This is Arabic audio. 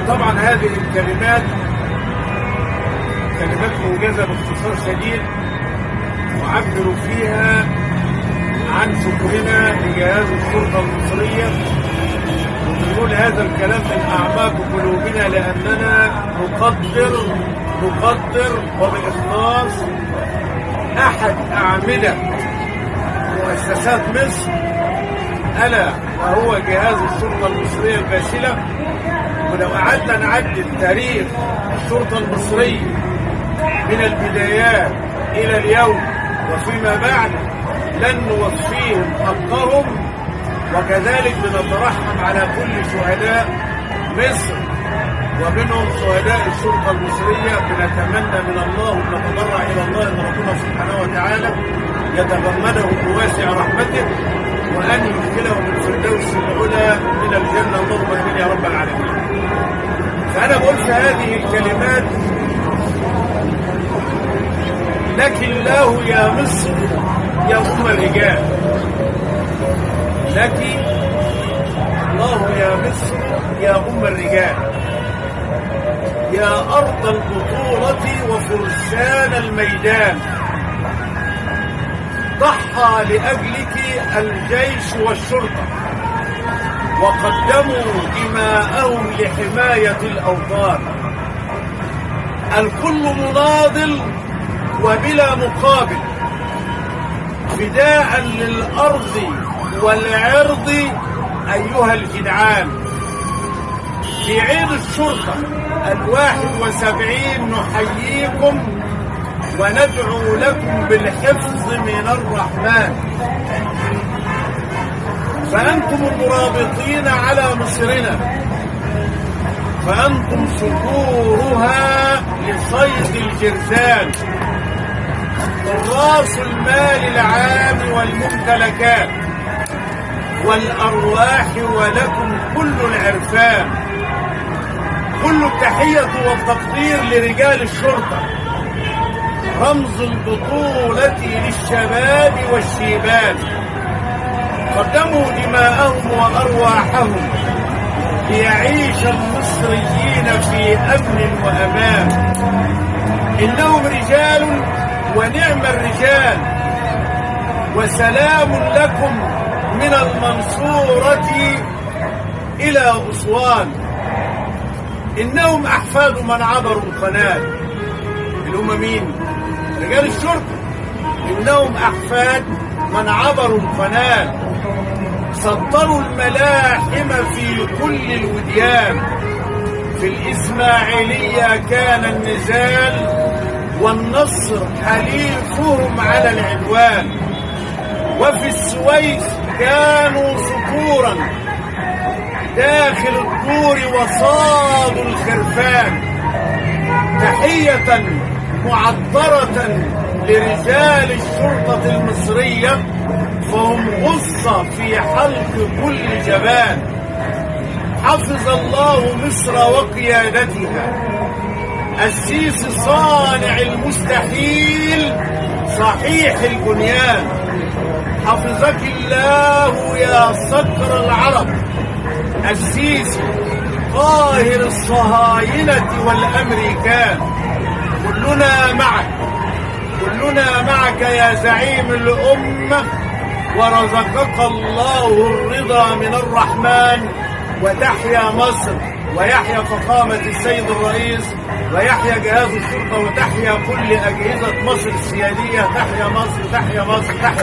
طبعا هذه الكلمات كلمات موجزة باختصار شديد، وعبر فيها عن شكرنا لجهاز الشرطة المصرية، ونقول هذا الكلام من أعماق قلوبنا لأننا نقدر وبإخلاص أحد أعمدة مؤسسات مصر، ألا وهو جهاز الشرطة المصرية الباسلة. ولو قعدنا نعدل تاريخ الشرطة المصرية من البدايات إلى اليوم وفيما بعد لن نوفيهم حقهم، وكذلك بنترحم على كل شهداء مصر ومنهم شهداء الشرطة المصرية. بنتمنى من الله ونتضرع إلى الله أن ربنا سبحانه وتعالى يتغمده بواسع رحمته، وأن يدخلهم الفردوس العلى من الجنة، اللهم آمين يا رب العالمين. فأنا بقول في هذه الكلمات: لك الله يا مصر يا أم الرجال، لك الله يا مصر يا أم الرجال، يا أرض البطولة وفرسان الميدان، ضحى لأجلك الجيش والشرطة، وقدموا دماءهم لحماية الأوطان. الكل مناضل وبلا مقابل، فداء للأرض والعرض أيها الجدعان. في عيد الشرطة 71 نحييكم وندعو لكم بالحفظ من الرحمن، فأنتم المرابطين على مصرنا، فأنتم صقورها لصيد الجرذان، راس المال العام والممتلكات والأرواح، ولكم كل العرفان. كل التحية والتقدير لرجال الشرطة، رمز البطولة للشباب والشيبان، قدموا دماءهم وأرواحهم ليعيش المصريين في أمن وأمان. إنهم رجال ونعم الرجال، وسلام لكم من المنصورة إلى أسوان. إنهم أحفاد من عبروا القناة، اللي هم مين؟ رجال الشرطة. إنهم أحفاد من عبروا القناة، سطروا الملاحم في كل الوديان. في الإسماعيلية كان النزال والنصر حليفهم على العدوان، وفي السويس كانوا صقورا داخل الدور وصادوا الخرفان. تحية معطرة لرجال الشرطة المصرية، فهم غصة في حلق كل جبان. حفظ الله مصر وقيادتها، السيسي صانع المستحيل صحيح البنيان. حفظك الله يا صقر العرب، السيسي قاهر الصهاينة والأمريكان. كلنا معك، كلنا معك يا زعيم الأمة، ورزقك الله الرضا من الرحمن. وتحيا مصر، ويحيا فخامة السيد الرئيس، ويحيا جهاز الشرطة، وتحيا كل أجهزة مصر السيادية. تحيا مصر، تحيا مصر، تحيا